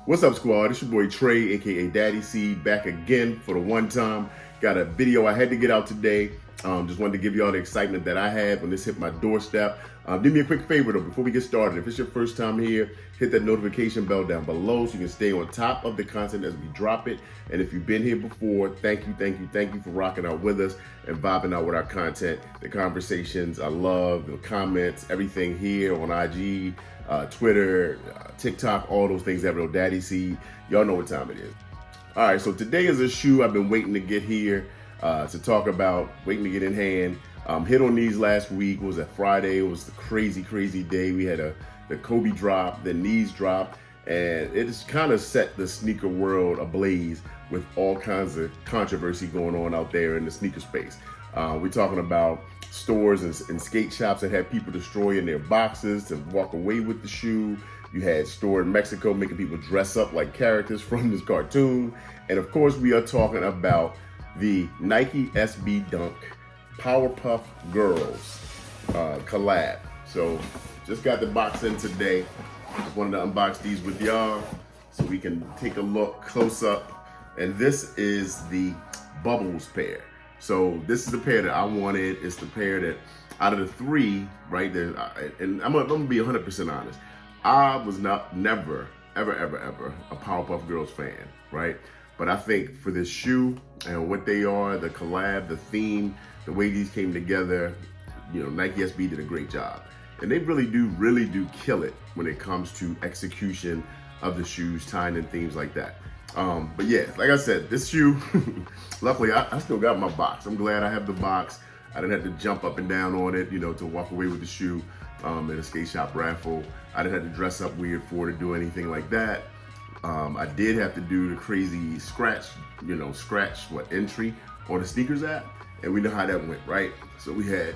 What's up, squad? It's your boy Trey, aka Daddy C, back again for the one time. Got a video I had to get out today. Just wanted to give you all the excitement that I had when this hit my doorstep. Do me a quick favor though, before we get started. If it's your first time here, hit that notification bell down below so you can stay on top of the content as we drop it. And if you've been here before, thank you for rocking out with us and vibing out with our content, the conversations. I love the comments, everything here on IG, Twitter, TikTok, all those things. That real Daddy C. Y'all know what time it is. All right, so today is a shoe I've been waiting to get here to talk about, waiting to get in hand. Hit on these last week. It was a Friday. It was the crazy day. We had the Kobe drop, the knees drop, and it just kind of set the sneaker world ablaze with all kinds of controversy going on out there in the sneaker space. We're talking about stores and skate shops that had people destroying their boxes to walk away with the shoe. You had store in Mexico making people dress up like characters from this cartoon. And of course, we are talking about the Nike SB Dunk Powerpuff Girls collab. So just got the box in today. Just wanted to unbox these with y'all so we can take a look close up. And this is the Bubbles pair. So this is the pair that I wanted. It's the pair that out of the three, right there, and I'm gonna be 100% honest. I was never, ever a Powerpuff Girls fan, right? But I think for this shoe and what they are, the collab, the theme, the way these came together, you know, Nike SB did a great job. And they really do kill it when it comes to execution of the shoes, tying in themes like that. But yeah, like I said, this shoe, luckily I still got my box. I'm glad I have the box. I didn't have to jump up and down on it, you know, to walk away with the shoe in a skate shop raffle. I didn't have to dress up weird for it to do anything like that. I did have to do the crazy scratch entry on the sneakers app, and we know how that went, right? So we had,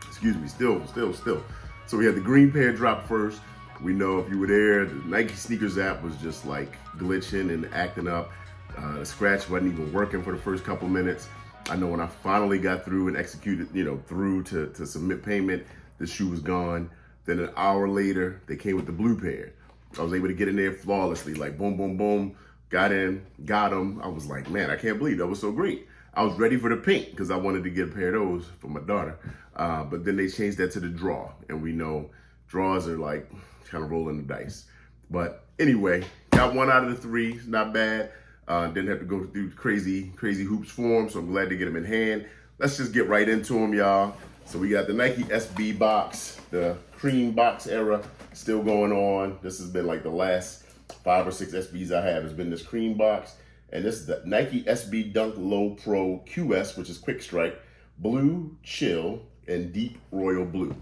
excuse me, still. So we had the green pair drop first. We know if you were there, the Nike sneakers app was just like glitching and acting up. The scratch wasn't even working for the first couple minutes. I know when I finally got through and executed, through to submit payment, the shoe was gone. Then an hour later, they came with the blue pair. I was able to get in there flawlessly, like boom, boom, boom, got in, got them. I was like, man, I can't believe that was so great. I was ready for the pink because I wanted to get a pair of those for my daughter. But then they changed that to the draw. And we know draws are like kind of rolling the dice. But anyway, got one out of the three, not bad. Didn't have to go through crazy hoops for them, so I'm glad to get them in hand. Let's just get right into them, y'all. So we got the Nike SB box, the cream box era still going on. This has been like the last 5 or 6 SBs I have has been this cream box. And this is the Nike SB Dunk Low Pro QS, which is quick strike, blue chill, and deep royal blue.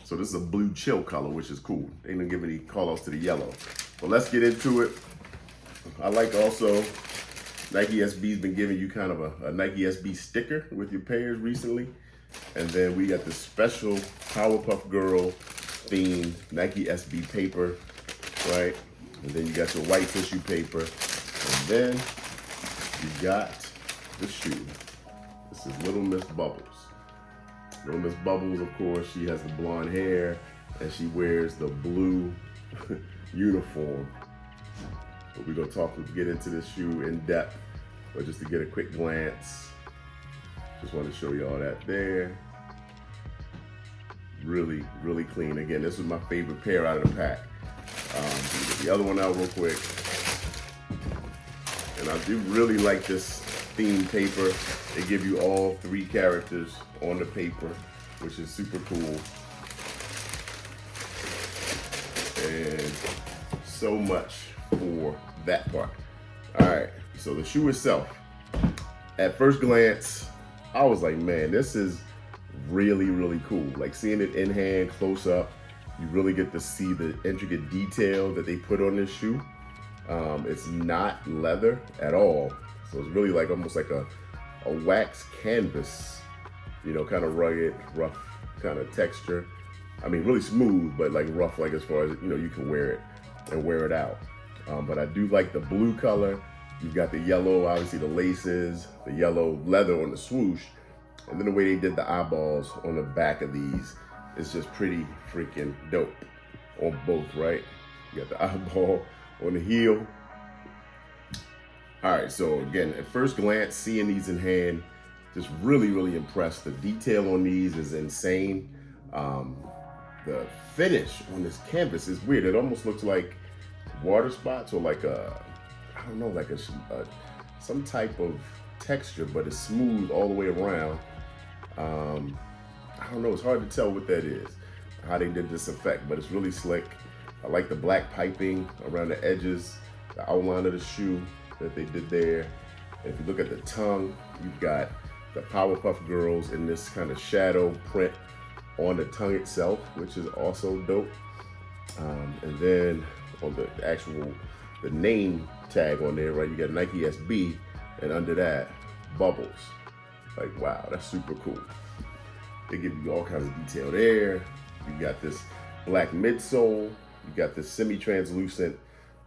So this is a blue chill color, which is cool. They didn't give any call outs to the yellow. But let's get into it. I like also Nike SB's been giving you kind of a Nike SB sticker with your pairs recently. And then we got the special Powerpuff Girl themed Nike SB paper, right? And then you got your white tissue paper. And then you got the shoe. This is Little Miss Bubbles. Little Miss Bubbles, of course, she has the blonde hair and she wears the blue uniform. But we're gonna get into this shoe in depth, but just to get a quick glance, just want to show you all that there. Really clean. Again, this was my favorite pair out of the pack. Get the other one out real quick. And I do really like this theme paper. They give you all 3 characters on the paper, which is super cool. And so much for that part. All right, so the shoe itself. At first glance, I was like, man, this is really cool. Like seeing it in hand, close up, you really get to see the intricate detail that they put on this shoe. It's not leather at all. So it's really like almost like a wax canvas, kind of rugged, rough kind of texture. I mean, really smooth, but like rough, like as far as, you can wear it and wear it out. But I do like the blue color. You've got the yellow, obviously the laces, the yellow leather on the swoosh. And then the way they did the eyeballs on the back of these is just pretty freaking dope on both, right? You got the eyeball on the heel. All right, so again, at first glance, seeing these in hand, just really impressed. The detail on these is insane. The finish on this canvas is weird. It almost looks like water spots or like I don't know, like some type of texture, but it's smooth all the way around. I don't know, it's hard to tell what that is, how they did this effect, but it's really slick. I like the black piping around the edges, the outline of the shoe that they did there. And if you look at the tongue, you've got the Powerpuff Girls in this kind of shadow print on the tongue itself, which is also dope. And then on the name tag on there, right, you got Nike SB, and under that, Bubbles. Like, wow, that's super cool. They give you all kinds of detail there. You got this black midsole. You got this semi-translucent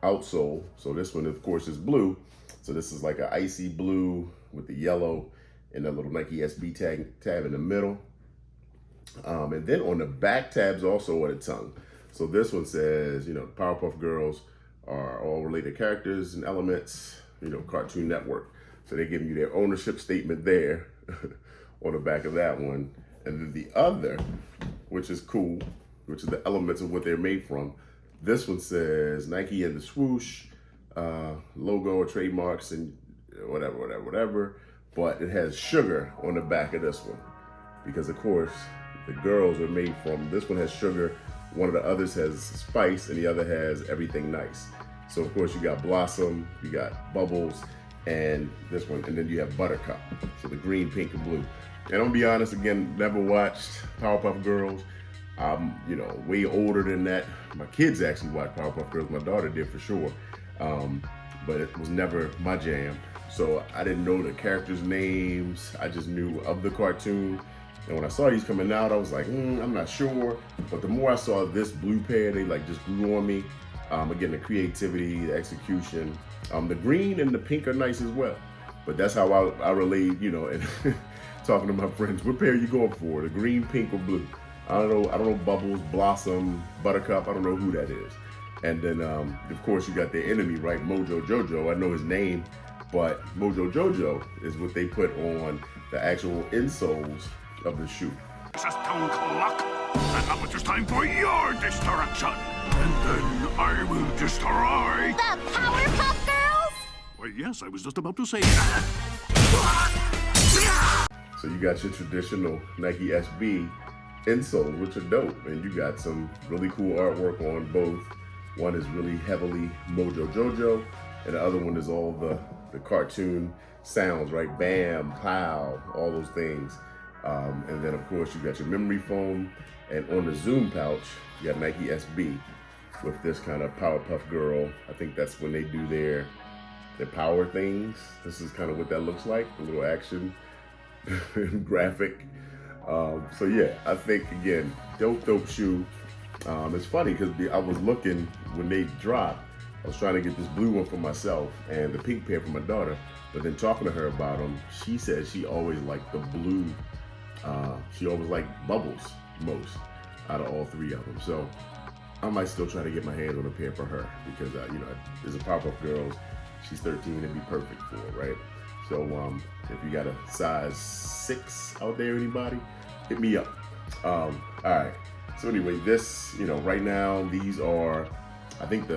outsole. So this one, of course, is blue. So this is like an icy blue with the yellow and a little Nike SB tab in the middle. And then on the back tabs also on the tongue. So this one says, you know, Powerpuff Girls are all related characters and elements, you know, Cartoon Network. So they're giving you their ownership statement there on the back of that one. And then the other, which is cool, which is the elements of what they're made from. This one says Nike and the swoosh, logo or trademarks and whatever. But it has sugar on the back of this one. Because of course, the girls are made from, this one has sugar, one of the others has spice, and the other has everything nice. So of course you got Blossom, you got Bubbles, and this one, and then you have Buttercup. So the green, pink, and blue. And I'm gonna be honest, again, never watched Powerpuff Girls. I'm, you know, way older than that. My kids actually watch Powerpuff Girls. My daughter did for sure. But it was never my jam. So I didn't know the characters' names. I just knew of the cartoon. And when I saw these coming out, I was like, I'm not sure. But the more I saw this blue pair, they like just grew on me. Again, the creativity, the execution. The green and the pink are nice as well. But that's how I relate, you know, and talking to my friends, what pair are you going for? The green, pink, or blue? I don't know Bubbles, Blossom, Buttercup, I don't know who that is. And then, of course, you got their enemy, right? Mojo Jojo, I know his name, but Mojo Jojo is what they put on the actual insoles of the shoe. It's a stone clock, and now it is time for your destruction. And then I will destroy... The Powerpuff Girls? Why, yes, I was just about to say that. So you got your traditional Nike SB insoles, which are dope, and you got some really cool artwork on both. One is really heavily Mojo Jojo, and the other one is all the cartoon sounds, right? Bam, pow, all those things. And then of course you got your memory foam, and on the Zoom pouch, you got Nike SB with this kind of Powerpuff Girl. I think that's when they do their power things. This is kind of what that looks like, a little action graphic. So yeah, I think again, dope shoe. It's funny because I was looking when they dropped, I was trying to get this blue one for myself and the pink pair for my daughter, but then talking to her about them, she said she always liked the blue, she always liked Bubbles most out of all three of them. So I might still try to get my hands on a pair for her because, you know, as a Powerpuff Girls, she's 13, it'd be perfect for her, right? So if you got a size 6 out there, anybody, hit me up. All right. So anyway, this, you know, right now, these are, I think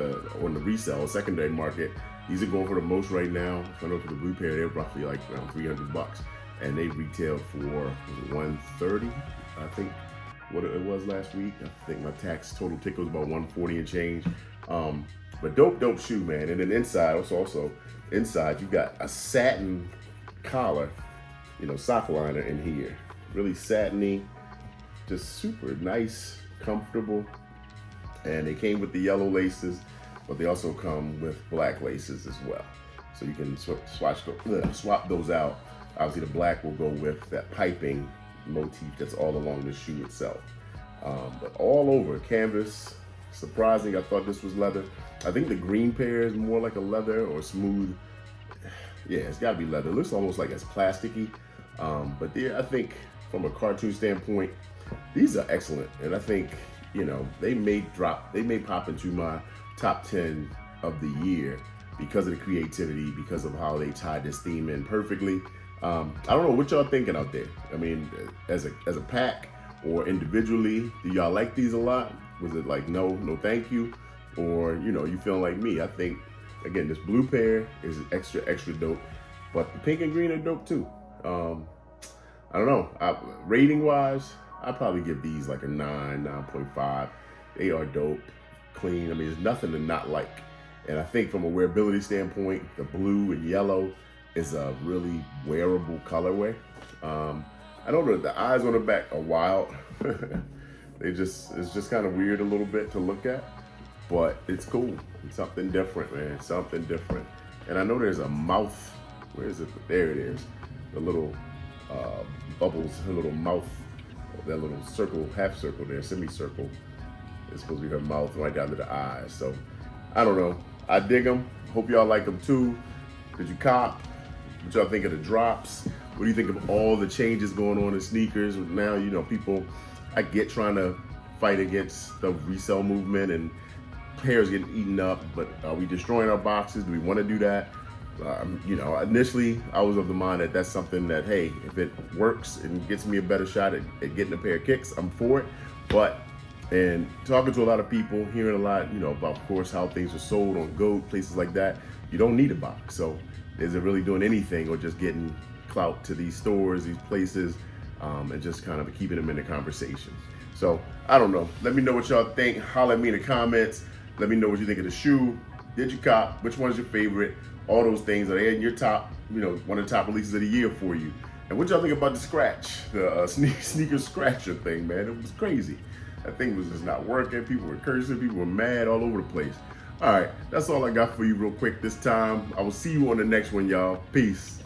on the resale, secondary market, these are going for the most right now. I know for the blue pair, they're roughly like around $300. And they retailed for $130, I think, what it was last week. I think my total ticket was about $140 and change. But dope shoe, man. And then inside, also inside, you got a satin collar, you know, sock liner in here. Really satiny, just super nice, comfortable. And they came with the yellow laces, but they also come with black laces as well. So you can swap those out. Obviously the black will go with that piping motif that's all along the shoe itself. But all over canvas, surprising. I thought this was leather. I think the green pair is more like a leather or smooth. Yeah, it's gotta be leather. It looks almost like it's plasticky. But I think from a cartoon standpoint, these are excellent. And I think, you know, they may pop into my top 10 of the year because of the creativity, because of how they tied this theme in perfectly. I don't know what y'all thinking out there. I mean, as a pack or individually, do y'all like these a lot? Was it like no thank you? Or, you know, you feeling like me? I think, again, this blue pair is extra dope, but the pink and green are dope too. I don't know, rating wise, I'd probably give these like a 9.5. They are dope, clean. I mean, there's nothing to not like. And I think from a wearability standpoint, the blue and yellow is a really wearable colorway. I know that the eyes on the back are wild. It's just kind of weird a little bit to look at, but it's cool. It's something different, man, something different. And I know there's a mouth, where is it? There it is. The little bubbles, her little mouth, that little circle, half circle there, semicircle. It's supposed to be her mouth right down to the eyes. So I don't know. I dig them. Hope y'all like them too. Did you cop? What y'all think of the drops? What do you think of all the changes going on in sneakers? Now, you know, people, I get trying to fight against the resale movement and pairs getting eaten up, but are we destroying our boxes? Do we want to do that? You know, initially I was of the mind that that's something that, hey, if it works and gets me a better shot at getting a pair of kicks, I'm for it. But, and talking to a lot of people, hearing a lot, you know, about, of course, how things are sold on GOAT, places like that, you don't need a box. So is it really doing anything or just getting clout to these stores, these places, and just kind of keeping them in the conversation? So I don't know. Let me know what y'all think. Holler at me in the comments. Let me know what you think of the shoe. Did you cop? Which one's your favorite? All those things, are they in your top, you know, one of the top releases of the year for you? And what y'all think about the scratch, the sneaker scratcher thing, man? It was crazy. That thing was just not working. People were cursing. People were mad all over the place. All right, that's all I got for you real quick this time. I will see you on the next one, y'all. Peace.